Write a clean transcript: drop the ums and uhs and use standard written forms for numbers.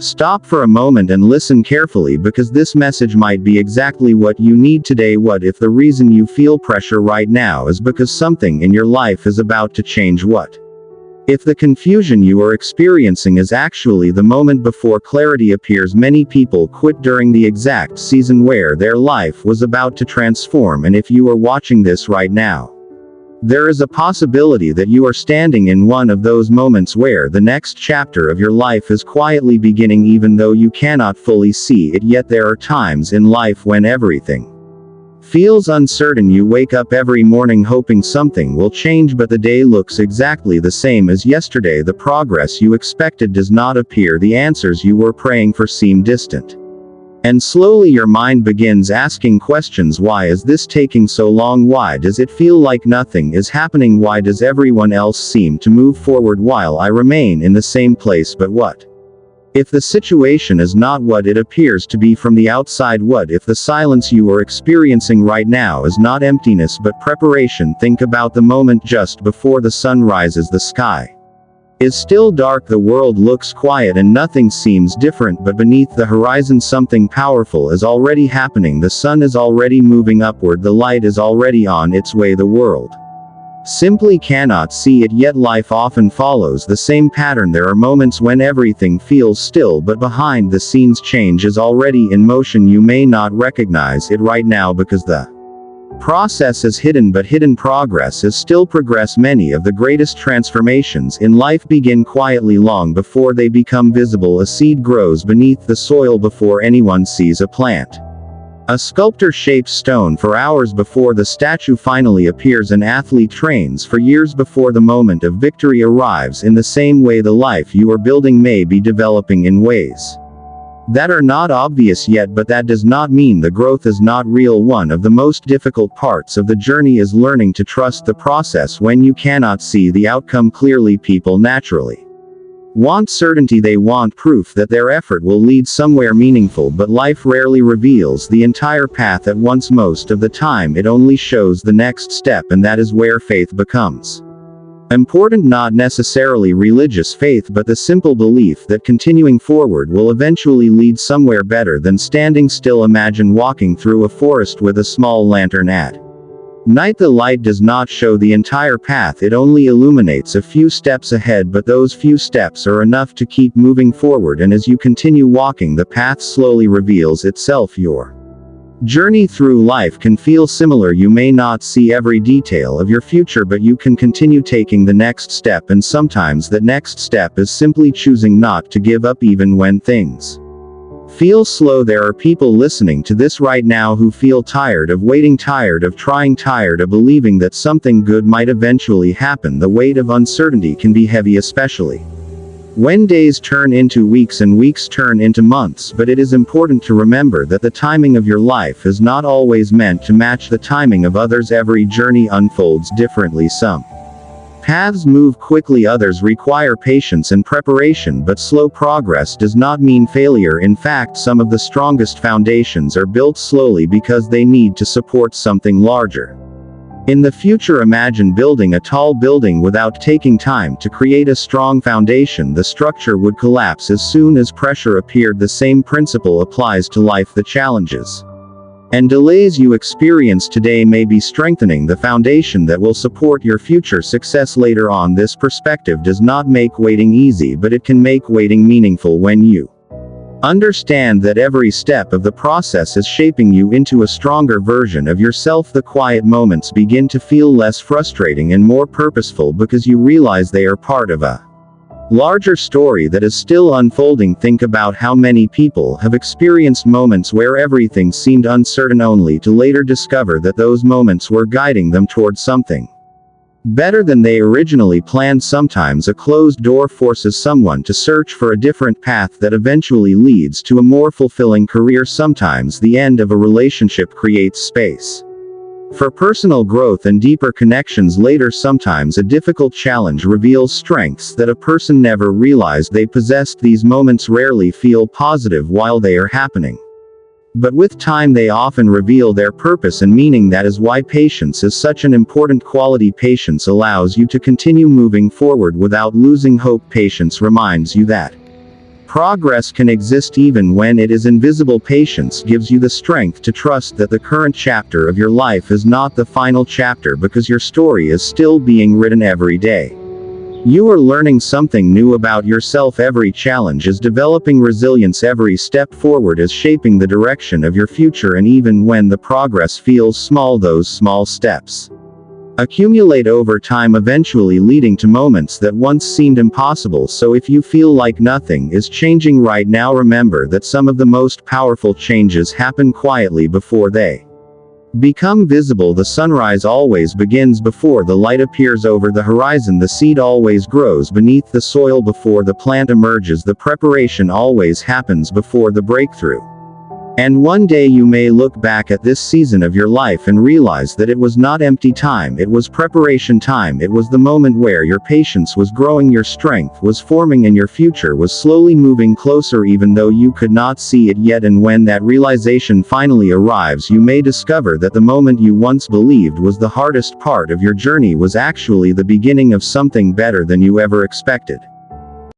Stop for a moment and listen carefully, because this message might be exactly what you need today. What if the reason you feel pressure right now is because something in your life is about to change? What if the confusion you are experiencing is actually the moment before clarity appears? Many people quit during the exact season where their life was about to transform, and if you are watching this right now, there is a possibility that you are standing in one of those moments where the next chapter of your life is quietly beginning, even though you cannot fully see it yet. There are times in life when everything feels uncertain. You wake up every morning hoping something will change, but the day looks exactly the same as yesterday. The progress you expected does not appear. The answers you were praying for seem distant. And slowly your mind begins asking questions. Why is this taking so long? Why does it feel like nothing is happening? Why does everyone else seem to move forward while I remain in the same place? But what if the situation is not what it appears to be from the outside? What if the silence you are experiencing right now is not emptiness but preparation? Think about the moment just before the sun rises. The sky is still dark, the world looks quiet, and nothing seems different, but beneath the horizon something powerful is already happening. The sun is already moving upward, the light is already on its way. The world simply cannot see it yet. Life often follows the same pattern. There are moments when everything feels still, but behind the scenes change is already in motion. You may not recognize it right now because the process is hidden, but hidden progress is still progress. Many of the greatest transformations in life begin quietly long before they become visible. A seed grows beneath the soil before anyone sees a plant. A sculptor shapes stone for hours before the statue finally appears. An athlete trains for years before the moment of victory arrives. In the same way, the life you are building may be developing in ways that are not obvious yet, but that does not mean the growth is not real. One of the most difficult parts of the journey is learning to trust the process when you cannot see the outcome clearly. People naturally want certainty. They want proof that their effort will lead somewhere meaningful, but life rarely reveals the entire path at once. Most of the time it only shows the next step, and that is where faith becomes important. Not necessarily religious faith, but the simple belief that continuing forward will eventually lead somewhere better than standing still. Imagine walking through a forest with a small lantern at night. The light does not show the entire path, it only illuminates a few steps ahead, but those few steps are enough to keep moving forward, and as you continue walking, the path slowly reveals itself. Your journey through life can feel similar. You may not see every detail of your future, but you can continue taking the next step, and sometimes that next step is simply choosing not to give up even when things feel slow. There are people listening to this right now who feel tired of waiting, tired of trying, tired of believing that something good might eventually happen. The weight of uncertainty can be heavy, especially when days turn into weeks and weeks turn into months, but it is important to remember that the timing of your life is not always meant to match the timing of others. Every journey unfolds differently. Some paths move quickly, others require patience and preparation, but slow progress does not mean failure. In fact, some of the strongest foundations are built slowly because they need to support something larger. In the future, imagine building a tall building without taking time to create a strong foundation. The structure would collapse as soon as pressure appeared. The same principle applies to life. The challenges and delays you experience today may be strengthening the foundation that will support your future success later on. This perspective does not make waiting easy, but it can make waiting meaningful. When you understand that every step of the process is shaping you into a stronger version of yourself, the quiet moments begin to feel less frustrating and more purposeful, because you realize they are part of a larger story that is still unfolding. Think about how many people have experienced moments where everything seemed uncertain, only to later discover that those moments were guiding them towards something better than they originally planned. Sometimes a closed door forces someone to search for a different path that eventually leads to a more fulfilling career. Sometimes the end of a relationship creates space for personal growth and deeper connections later. Sometimes a difficult challenge reveals strengths that a person never realized they possessed. These moments rarely feel positive while they are happening, but with time they often reveal their purpose and meaning. That is why patience is such an important quality. Patience allows you to continue moving forward without losing hope. Patience reminds you that Progress can exist even when it is invisible. Patience gives you the strength to trust that the current chapter of your life is not the final chapter, because your story is still being written every day. You are learning something new about yourself. Every challenge is developing resilience. Every step forward is shaping the direction of your future, and even when the progress feels small, those small steps accumulate over time, eventually leading to moments that once seemed impossible. So if you feel like nothing is changing right now, remember that some of the most powerful changes happen quietly before they become visible. The sunrise always begins before the light appears over the horizon. The seed always grows beneath the soil before the plant emerges. The preparation always happens before the breakthrough. And one day you may look back at this season of your life and realize that it was not empty time, it was preparation time. It was the moment where your patience was growing, your strength was forming, and your future was slowly moving closer, even though you could not see it yet. And when that realization finally arrives, you may discover that the moment you once believed was the hardest part of your journey was actually the beginning of something better than you ever expected.